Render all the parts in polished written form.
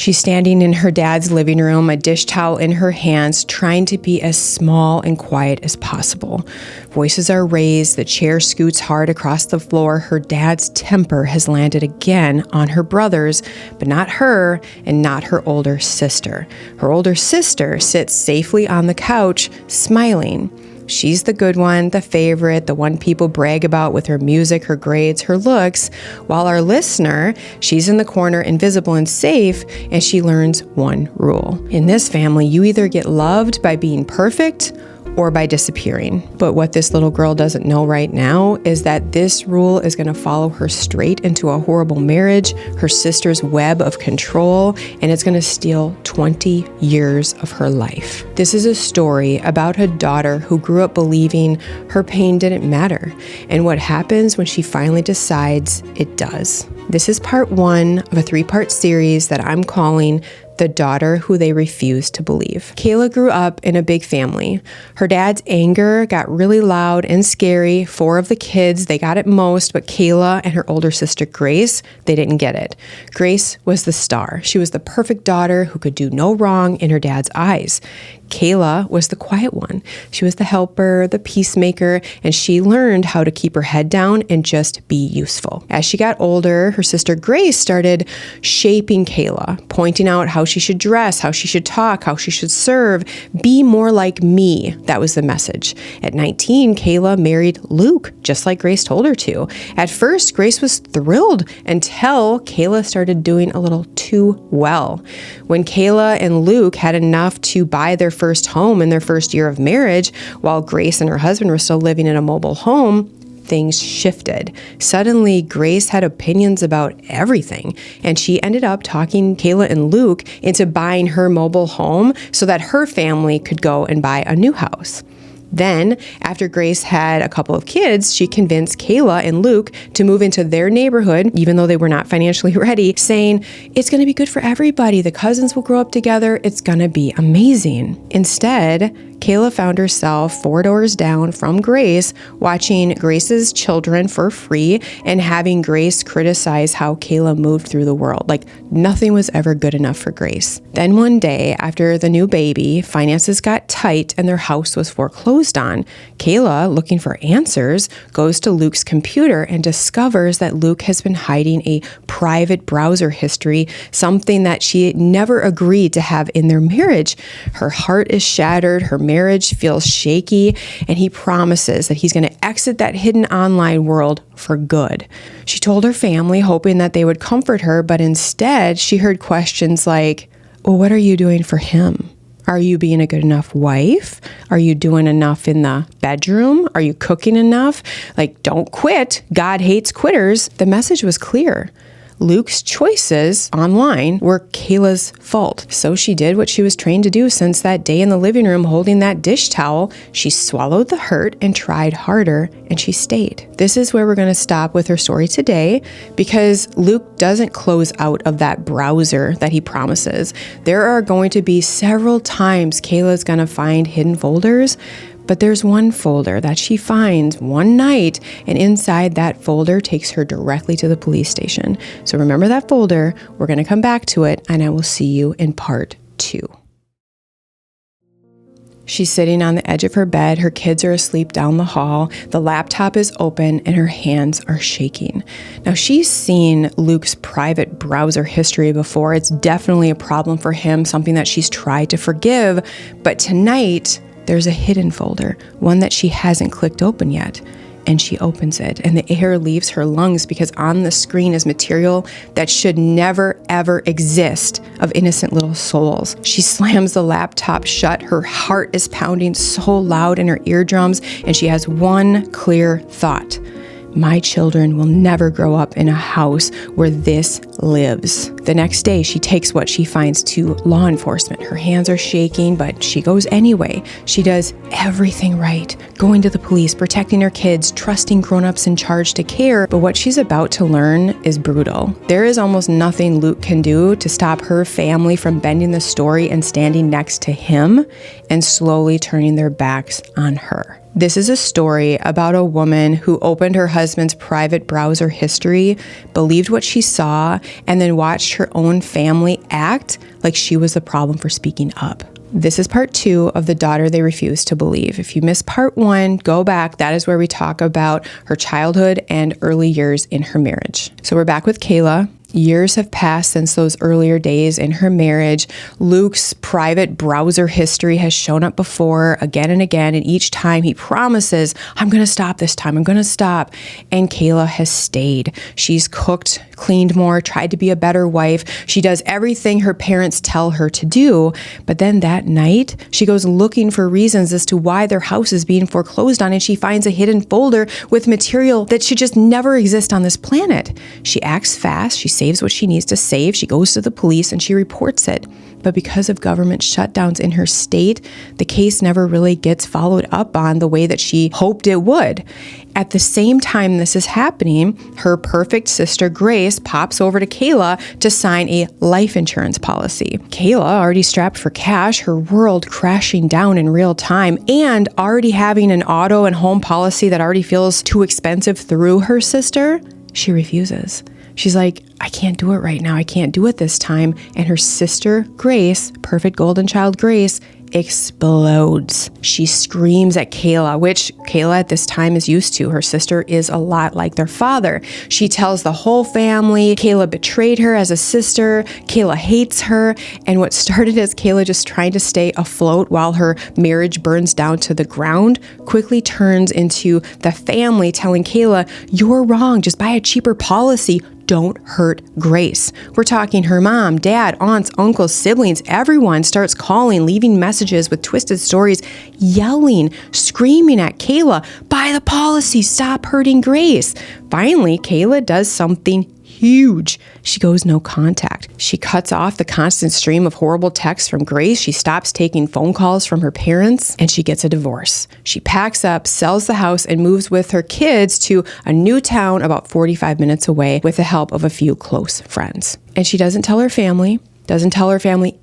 She's standing in her dad's living room, a dish towel in her hands, trying to be as small and quiet as possible. Voices are raised, the chair scoots hard across the floor. Her dad's temper has landed again on her brothers, but not her and not her older sister. Her older sister sits safely on the couch, smiling. She's the good one, the favorite, the one people brag about with her music, her grades, her looks, while our listener, she's in the corner, invisible and safe, and she learns one rule. In this family, you either get loved by being perfect or by disappearing. But what this little girl doesn't know right now is that this rule is going to follow her straight into a horrible marriage, her sister's web of control, and it's going to steal 20 years of her life. This is a story about a daughter who grew up believing her pain didn't matter, and what happens when she finally decides it does. This is part 1 of a 3-part series that I'm calling The Daughter Who They Refuse to Believe. Kayla grew up in a big family. Her dad's anger got really loud and scary. 4 of the kids, they got it most, but Kayla and her older sister Grace, they didn't get it. Grace was the star. She was the perfect daughter who could do no wrong in her dad's eyes. Kayla was the quiet one. She was the helper, the peacemaker, and she learned how to keep her head down and just be useful. As she got older, her sister Grace started shaping Kayla, pointing out how she should dress, how she should talk, how she should serve, be more like me. That was the message. At 19, Kayla married Luke, just like Grace told her to. At first, Grace was thrilled until Kayla started doing a little too well. When Kayla and Luke had enough to buy their first home in their first year of marriage, while Grace and her husband were still living in a mobile home, things shifted. Suddenly, Grace had opinions about everything, and she ended up talking Kayla and Luke into buying her mobile home so that her family could go and buy a new house. Then, after Grace had a couple of kids, she convinced Kayla and Luke to move into their neighborhood, even though they were not financially ready, saying, "It's going to be good for everybody. The cousins will grow up together. It's going to be amazing." Instead, Kayla found herself 4 doors down from Grace, watching Grace's children for free and having Grace criticize how Kayla moved through the world. Like nothing was ever good enough for Grace. Then one day, after the new baby, finances got tight and their house was foreclosed on. Kayla, looking for answers, goes to Luke's computer and discovers that Luke has been hiding a private browser history, something that she never agreed to have in their marriage. Her heart is shattered, her marriage feels shaky, and he promises that he's going to exit that hidden online world for good. She told her family, hoping that they would comfort her, but instead she heard questions like, "Well, what are you doing for him? Are you being a good enough wife? Are you doing enough in the bedroom? Are you cooking enough? Like, don't quit. God hates quitters." The message was clear. Luke's choices online were Kayla's fault. So she did what she was trained to do since that day in the living room holding that dish towel. She swallowed the hurt and tried harder, and she stayed. This is where we're going to stop with her story today, because Luke doesn't close out of that browser that he promises. There are going to be several times Kayla's going to find hidden folders, but there's one folder that she finds one night, and inside that folder takes her directly to the police station. So remember that folder. We're going to come back to it, and I will see you in part 2. She's sitting on the edge of her bed. Her kids are asleep down the hall. The laptop is open and her hands are shaking. Now, she's seen Luke's private browser history before. It's definitely a problem for him, something that she's tried to forgive. But tonight, there's a hidden folder, one that she hasn't clicked open yet. And she opens it, and the air leaves her lungs because on the screen is material that should never, ever exist of innocent little souls. She slams the laptop shut. Her heart is pounding so loud in her eardrums, and she has one clear thought. My children will never grow up in a house where this lives. The next day, she takes what she finds to law enforcement. Her hands are shaking, but she goes anyway. She does everything right, going to the police, protecting her kids, trusting grown-ups in charge to care. But what she's about to learn is brutal. There is almost nothing Luke can do to stop her family from bending the story and standing next to him and slowly turning their backs on her. This is a story about a woman who opened her husband's private browser history, believed what she saw, and then watched her own family act like she was the problem for speaking up. This is part 2 of The Daughter They Refuse to Believe. If you missed part 1, go back. That is where we talk about her childhood and early years in her marriage. So we're back with Kayla. Years have passed since those earlier days in her marriage. Luke's private browser history has shown up before again and again, and each time he promises, I'm going to stop this time, I'm going to stop. And Kayla has stayed. She's cooked, cleaned more, tried to be a better wife. She does everything her parents tell her to do. But then that night, she goes looking for reasons as to why their house is being foreclosed on, and she finds a hidden folder with material that should just never exist on this planet. She acts fast. She saves what she needs to save. She goes to the police and she reports it. But because of government shutdowns in her state, the case never really gets followed up on the way that she hoped it would. At the same time this is happening, her perfect sister Grace pops over to Kayla to sign a life insurance policy. Kayla, already strapped for cash, her world crashing down in real time, and already having an auto and home policy that already feels too expensive through her sister, she refuses. She's like, I can't do it right now. I can't do it this time. And her sister, Grace, perfect golden child Grace, explodes. She screams at Kayla, which Kayla at this time is used to. Her sister is a lot like their father. She tells the whole family Kayla betrayed her as a sister. Kayla hates her. And what started as Kayla just trying to stay afloat while her marriage burns down to the ground quickly turns into the family telling Kayla, you're wrong. Just buy a cheaper policy. Don't hurt Grace. We're talking her mom, dad, aunts, uncles, siblings. Everyone starts calling, leaving messages with twisted stories, yelling, screaming at Kayla, buy the policy, stop hurting Grace. Finally, Kayla does something huge. She goes no contact. She cuts off the constant stream of horrible texts from Grace. She stops taking phone calls from her parents, and she gets a divorce. She packs up, sells the house, and moves with her kids to a new town about 45 minutes away with the help of a few close friends. And she doesn't tell her family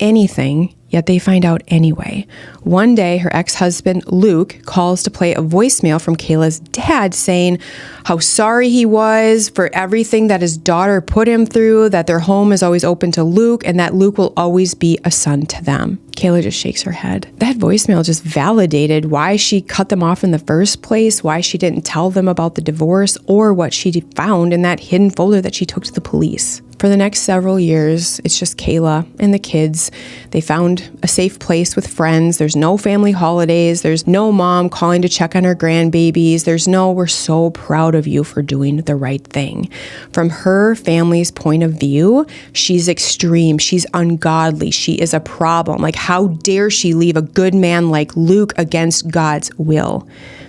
anything, yet they find out anyway. One day, her ex-husband, Luke, calls to play a voicemail from Kayla's dad saying how sorry he was for everything that his daughter put him through, that their home is always open to Luke, and that Luke will always be a son to them. Kayla just shakes her head. That voicemail just validated why she cut them off in the first place, why she didn't tell them about the divorce, or what she found in that hidden folder that she took to the police. For the next several years, it's just Kayla and the kids. They found a safe place with friends. There's no family holidays. There's no mom calling to check on her grandbabies. There's no, we're so proud of you for doing the right thing. From her family's point of view, she's extreme. She's ungodly. She is a problem. Like, how dare she leave a good man like Luke against God's will?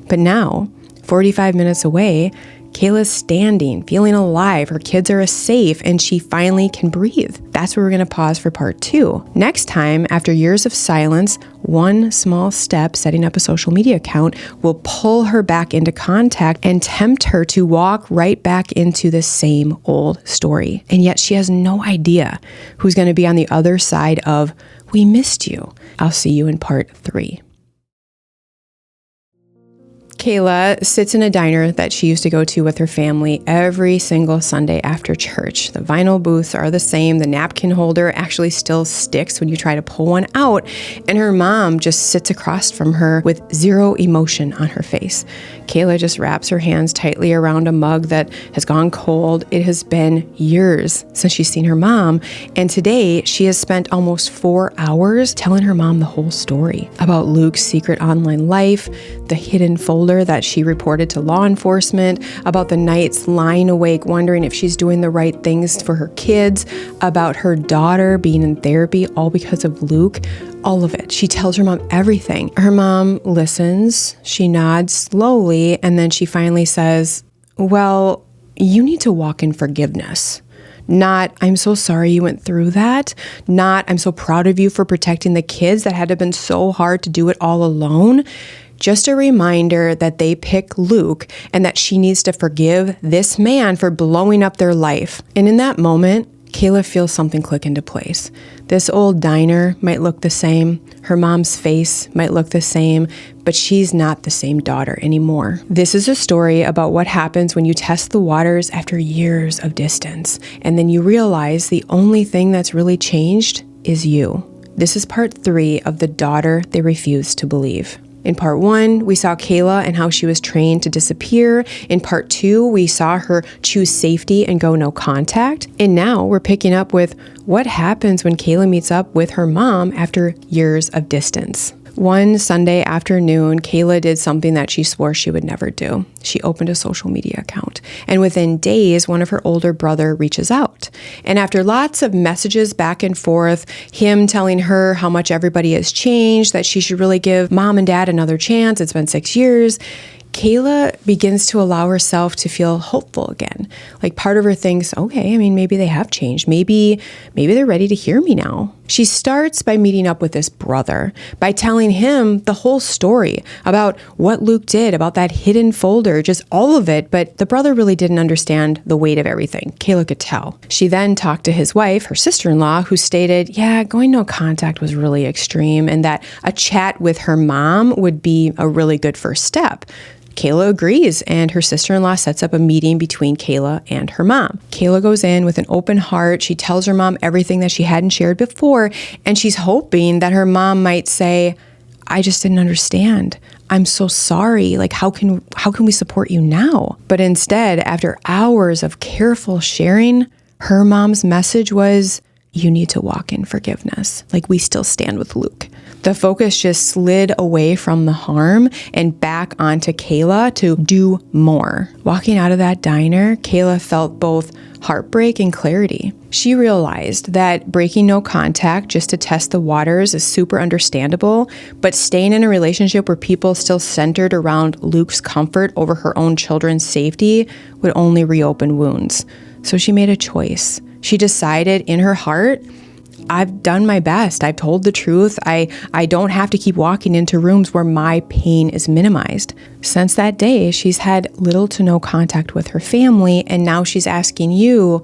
But now, 45 minutes away, Kayla's standing, feeling alive. Her kids are safe, and she finally can breathe. That's where we're going to pause for part 2. Next time, after years of silence, one small step, setting up a social media account, will pull her back into contact and tempt her to walk right back into the same old story. And yet she has no idea who's going to be on the other side of, we missed you. I'll see you in part 3. Kayla sits in a diner that she used to go to with her family every single Sunday after church. The vinyl booths are the same. The napkin holder actually still sticks when you try to pull one out. And her mom just sits across from her with zero emotion on her face. Kayla just wraps her hands tightly around a mug that has gone cold. It has been years since she's seen her mom. And today she has spent almost 4 hours telling her mom the whole story about Luke's secret online life, the hidden folder that she reported to law enforcement, about the nights lying awake wondering if she's doing the right things for her kids, about her daughter being in therapy all because of Luke. All of it. She tells her mom everything. Her mom listens, she nods slowly, and then she finally says, well, you need to walk in forgiveness. Not, I'm so sorry you went through that. Not, I'm so proud of you for protecting the kids. That had to have been so hard to do it all alone. Just a reminder that they pick Luke and that she needs to forgive this man for blowing up their life. And in that moment, Kayla feels something click into place. This old diner might look the same. Her mom's face might look the same, but she's not the same daughter anymore. This is a story about what happens when you test the waters after years of distance, and then you realize the only thing that's really changed is you. This is part 3 of The Daughter They Refused to Believe. In part 1, we saw Kayla and how she was trained to disappear. In part 2, we saw her choose safety and go no contact. And now we're picking up with what happens when Kayla meets up with her mom after years of distance. One Sunday afternoon, Kayla did something that she swore she would never do. She opened a social media account. And within days, one of her older brother reaches out. And after lots of messages back and forth, him telling her how much everybody has changed, that she should really give mom and dad another chance. It's been 6 years. Kayla begins to allow herself to feel hopeful again. Like part of her thinks, okay, maybe they have changed. Maybe they're ready to hear me now. She starts by meeting up with this brother, by telling him the whole story about what Luke did, about that hidden folder, just all of it. But the brother really didn't understand the weight of everything. Kayla could tell. She then talked to his wife, her sister-in-law, who stated, going no contact was really extreme and that a chat with her mom would be a really good first step. Kayla agrees, and her sister-in-law sets up a meeting between Kayla and her mom. Kayla goes in with an open heart. She tells her mom everything that she hadn't shared before, and she's hoping that her mom might say, I just didn't understand. I'm so sorry. Like, how can we support you now? But instead, after hours of careful sharing, her mom's message was, you need to walk in forgiveness. Like, we still stand with Luke. The focus just slid away from the harm and back onto Kayla to do more. Walking out of that diner, Kayla felt both heartbreak and clarity. She realized that breaking no contact just to test the waters is super understandable, but staying in a relationship where people still centered around Luke's comfort over her own children's safety would only reopen wounds. So she made a choice. She decided in her heart, I've done my best. I've told the truth. I don't have to keep walking into rooms where my pain is minimized. Since that day, she's had little to no contact with her family, and now she's asking you,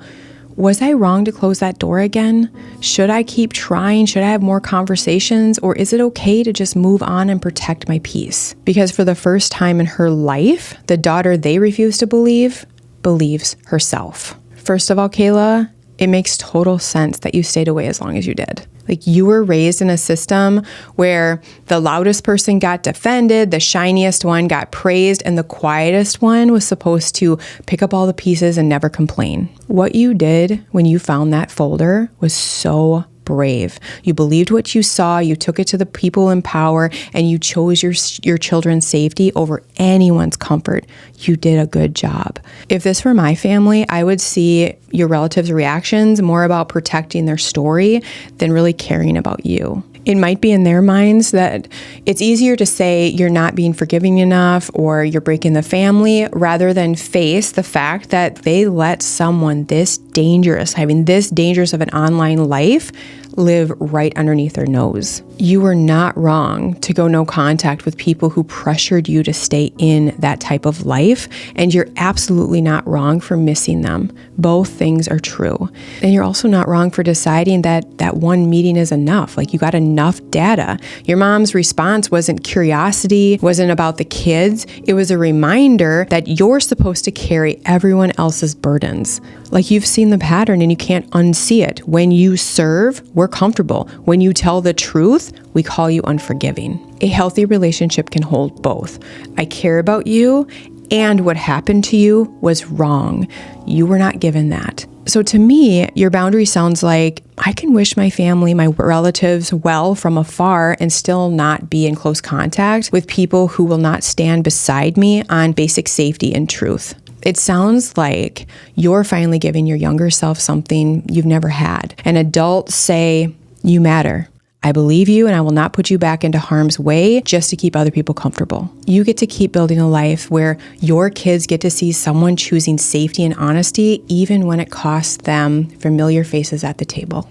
was I wrong to close that door again? Should I keep trying? Should I have more conversations? Or is it okay to just move on and protect my peace? Because for the first time in her life, the daughter they refuse to believe believes herself. First of all, Kayla, it makes total sense that you stayed away as long as you did. Like, you were raised in a system where the loudest person got defended, the shiniest one got praised, and the quietest one was supposed to pick up all the pieces and never complain. What you did when you found that folder was so brave. You believed what you saw, you took it to the people in power, and you chose your children's safety over anyone's comfort. You did a good job. If this were my family, I would see your relatives' reactions more about protecting their story than really caring about you. It might be in their minds that it's easier to say you're not being forgiving enough or you're breaking the family rather than face the fact that they let someone this dangerous, having this dangerous of an online life, live right underneath their nose. You were not wrong to go no contact with people who pressured you to stay in that type of life, and you're absolutely not wrong for missing them. Both things are true. And you're also not wrong for deciding that that one meeting is enough. Like, you got enough data. Your mom's response wasn't curiosity, wasn't about the kids. It was a reminder that you're supposed to carry everyone else's burdens. Like, you've seen the pattern and you can't unsee it. When you serve, we're comfortable. When you tell the truth, we call you unforgiving. A healthy relationship can hold both. I care about you, and what happened to you was wrong. You were not given that. So to me, your boundary sounds like, I can wish my family, my relatives well from afar and still not be in close contact with people who will not stand beside me on basic safety and truth. It sounds like you're finally giving your younger self something you've never had. An adult say, you matter. I believe you, and I will not put you back into harm's way just to keep other people comfortable. You get to keep building a life where your kids get to see someone choosing safety and honesty, even when it costs them familiar faces at the table.